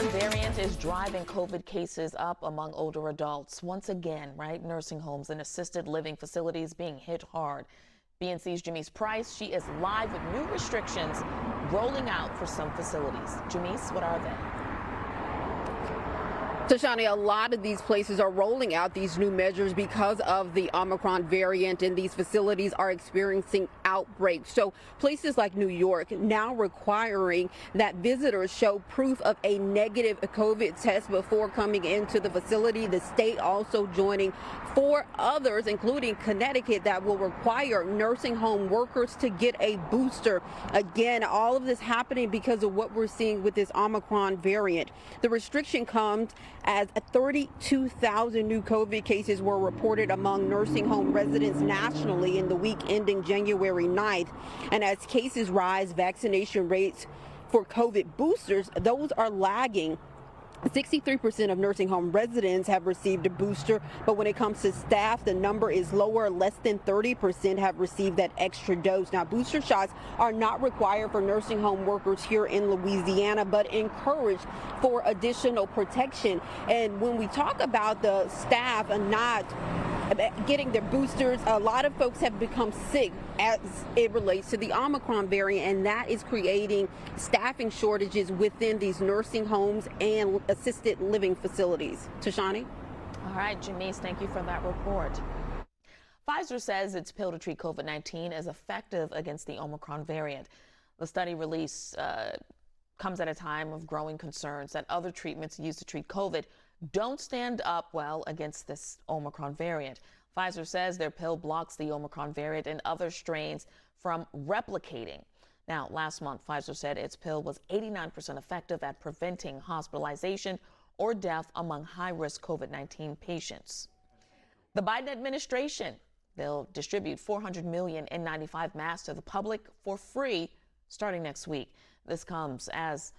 Omicron variant is driving COVID cases up among older adults. Once again, right? Nursing homes and assisted living facilities being hit hard. BNC's Jamise Price, she is live with new restrictions rolling out for some facilities. Jamise, what are they? Tashani, a lot of these places are rolling out these new measures because of the Omicron variant, and these facilities are experiencing outbreaks. So places like New York now requiring that visitors show proof of a negative COVID test before coming into the facility. The state also joining 4 others, including Connecticut, that will require nursing home workers to get a booster. Again, all of this happening because of what we're seeing with this Omicron variant. The restriction comes as 32,000 new COVID cases were reported among nursing home residents nationally in the week ending January 9th. And as cases rise, vaccination rates for COVID boosters, those are lagging. 63% of nursing home residents have received a booster, but when it comes to staff, the number is lower. Less than 30% have received that extra dose. Now, booster shots are not required for nursing home workers here in Louisiana, but encouraged for additional protection. And when we talk about the staff and not getting their boosters, a lot of folks have become sick as it relates to the Omicron variant, and that is creating staffing shortages within these nursing homes and assisted living facilities. Tashani? All right, Jamise, thank you for that report. Pfizer says its pill to treat COVID-19 is effective against the Omicron variant. The study release comes at a time of growing concerns that other treatments used to treat COVID don't stand up well against this Omicron variant. Pfizer says their pill blocks the Omicron variant and other strains from replicating. Now, last month, Pfizer said its pill was 89% effective at preventing hospitalization or death among high-risk COVID-19 patients. The Biden administration, they'll distribute 400 million N95 masks to the public for free starting next week. This comes as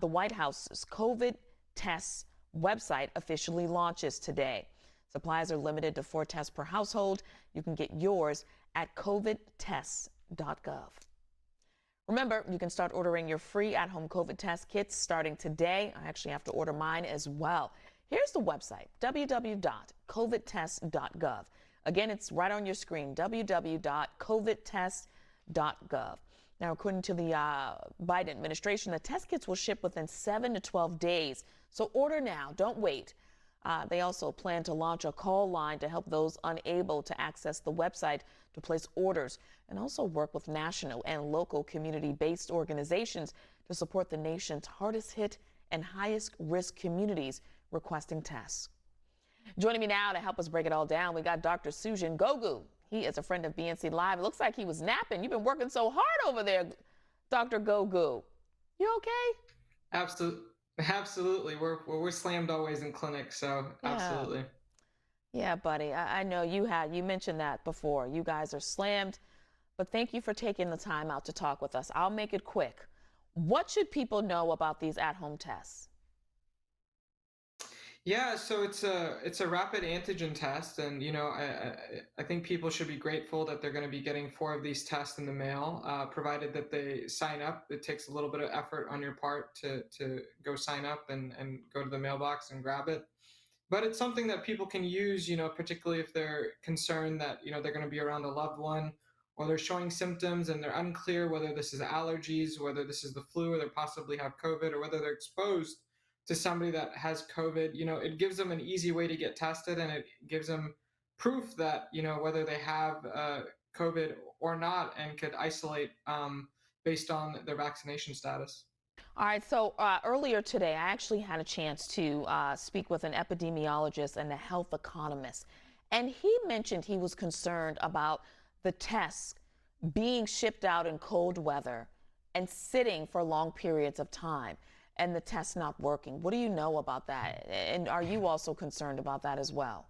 the White House's COVID tests website officially launches today. Supplies are limited to 4 tests per household. You can get yours at covidtests.gov. Remember, you can start ordering your free at-home COVID test kits starting today. I actually have to order mine as well. Here's the website, www.covidtests.gov. Again, it's right on your screen, www.covidtests.gov. Now, according to the Biden administration, the test kits will ship within 7 to 12 days. So order now, don't wait. They also plan to launch a call line to help those unable to access the website to place orders, and also work with national and local community-based organizations to support the nation's hardest hit and highest risk communities requesting tests. Joining me now to help us break it all down, we got Dr. Sujan Gogu. He is a friend of BNC Live. It looks like he was napping. You've been working so hard over there, Dr. Gogu. You okay? Absolutely. We're slammed always in clinic, so Yeah. absolutely. Yeah, buddy. I know you mentioned that before. You guys are slammed, but thank you for taking the time out to talk with us. I'll make it quick. What should people know about these at-home tests? Yeah, so it's a rapid antigen test, and I think people should be grateful that they're going to be getting 4 of these tests in the mail, provided that they sign up. It takes a little bit of effort on your part to go sign up and go to the mailbox and grab it. But it's something that people can use, particularly if they're concerned that they're going to be around a loved one, or they're showing symptoms and they're unclear whether this is allergies, whether this is the flu, or they possibly have COVID, or whether they're exposed to somebody that has COVID. It gives them an easy way to get tested, and it gives them proof that whether they have COVID or not, and could isolate based on their vaccination status. All right, so earlier today, I actually had a chance to speak with an epidemiologist and a health economist, and he mentioned he was concerned about the tests being shipped out in cold weather and sitting for long periods of time, and the test not working. What do you know about that? And are you also concerned about that as well?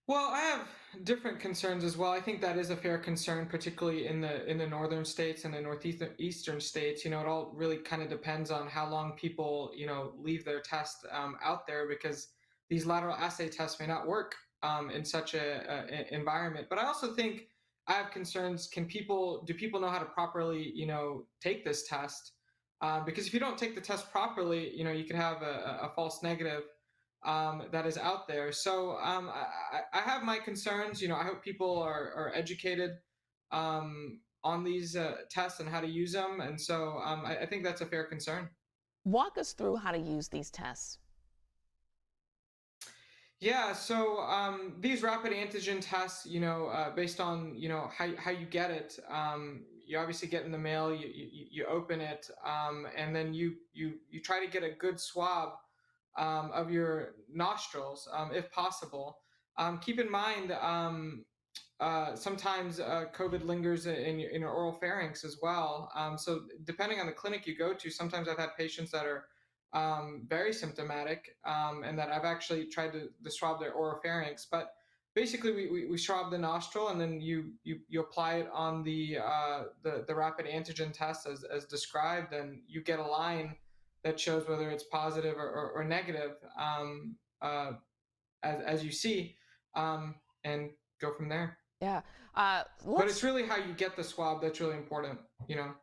Well, I have different concerns as well. I think that is a fair concern, particularly in the northern states and the northeastern states. It all really kind of depends on how long people leave their test out there, because these lateral assay tests may not work in such a environment. But I also think I have concerns. Do people know how to properly take this test? Because if you don't take the test properly, you can have a false negative that is out there. So I have my concerns. I hope people are educated on these tests and how to use them. And so I think that's a fair concern. Walk us through how to use these tests. Yeah, so these rapid antigen tests, based on how you get it, you obviously get in the mail, you open it, and then you try to get a good swab of your nostrils, if possible. Keep in mind, sometimes COVID lingers in your oral pharynx as well. So depending on the clinic you go to, sometimes I've had patients that are very symptomatic, and that I've actually tried to swab their oropharynx. But basically, we swab the nostril, and then you apply it on the rapid antigen test as described, and you get a line that shows whether it's positive or negative, as you see, and go from there. Yeah. But it's Let's. really how you get the swab that's really important, All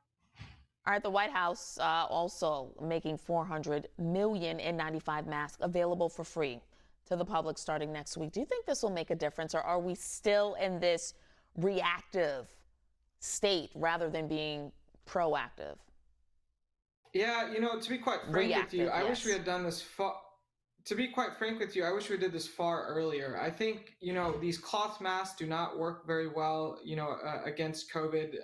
right. The White House also making 400 million N95 masks available for free to the public starting next week. Do you think this will make a difference, or are we still in this reactive state rather than being proactive? Yeah, to be quite frank with you, Reactive, I wish we yes. had done this far. To be quite frank with you, I wish we did this far earlier. I think these cloth masks do not work very well, against COVID.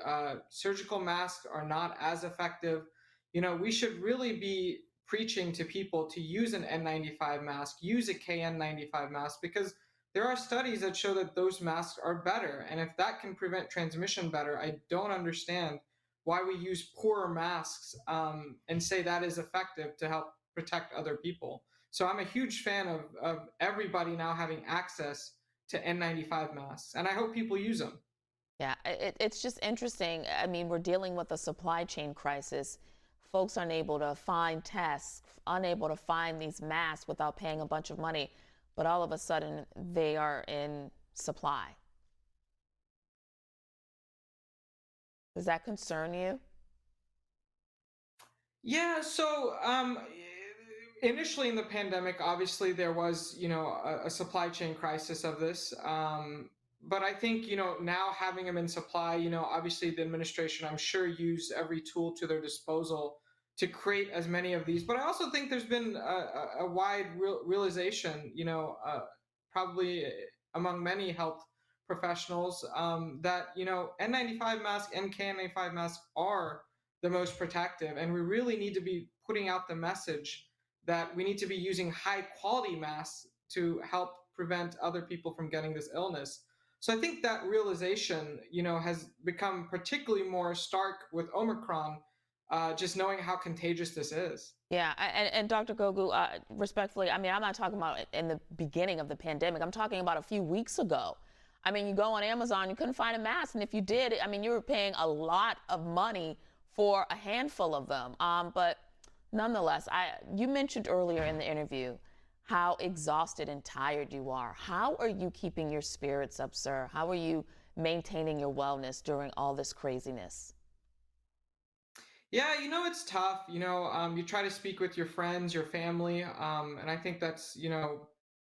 Surgical masks are not as effective. We should really be preaching to people to use an N95 mask, use a KN95 mask, because there are studies that show that those masks are better. And if that can prevent transmission better, I don't understand why we use poorer masks, and say that is effective to help protect other people. So I'm a huge fan of everybody now having access to N95 masks, and I hope people use them. Yeah, it's just interesting. I mean, we're dealing with a supply chain crisis. Folks unable to find tests, unable to find these masks without paying a bunch of money, but all of a sudden they are in supply. Does that concern you? Yeah, so initially in the pandemic, obviously there was, a supply chain crisis of this. But I think, now having them in supply, obviously the administration, I'm sure, used every tool to their disposal to create as many of these. But I also think there's been a wide realization, probably among many health professionals, that, N95 masks and KN95 masks are the most protective. And we really need to be putting out the message that we need to be using high quality masks to help prevent other people from getting this illness. So I think that realization, has become particularly more stark with Omicron, just knowing how contagious this is. Yeah, and Dr. Gogu, respectfully, I mean, I'm not talking about in the beginning of the pandemic. I'm talking about a few weeks ago. I mean, you go on Amazon, you couldn't find a mask, and if you did, I mean, you were paying a lot of money for a handful of them. But nonetheless, you mentioned earlier in the interview how exhausted and tired you are. How are you keeping your spirits up, sir? How are you maintaining your wellness during all this craziness? Yeah, it's tough. You try to speak with your friends, your family, and I think that's,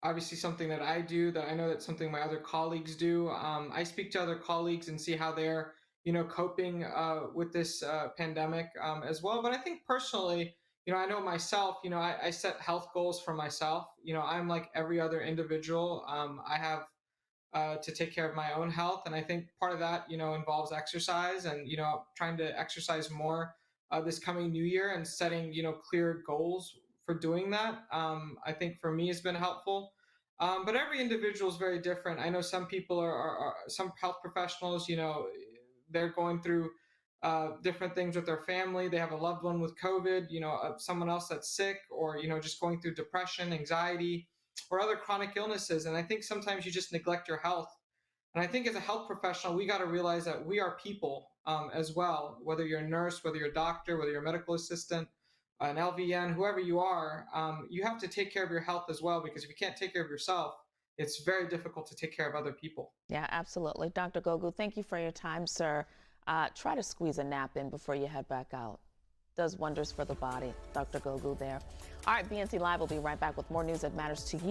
obviously something that I do. That I know that's something my other colleagues do. I speak to other colleagues and see how they're, coping with this pandemic, as well. But I think personally, I know myself. I set health goals for myself. I'm like every other individual. I have to take care of my own health. And I think part of that, involves exercise and, trying to exercise more this coming new year and setting, clear goals for doing that. I think for me has been helpful. But every individual is very different. I know some people are some health professionals, they're going through different things with their family. They have a loved one with COVID, someone else that's sick, or, just going through depression, anxiety, or other chronic illnesses. And I think sometimes you just neglect your health. And I think as a health professional, we got to realize that we are people, as well. Whether you're a nurse, whether you're a doctor, whether you're a medical assistant, an LVN, whoever you are, you have to take care of your health as well. Because if you can't take care of yourself, it's very difficult to take care of other people. Yeah, absolutely. Dr. Gogu, thank you for your time, sir. Try to squeeze a nap in before you head back out. does wonders for the body. Dr. Gogu there. All right, BNC Live will be right back with more news that matters to you.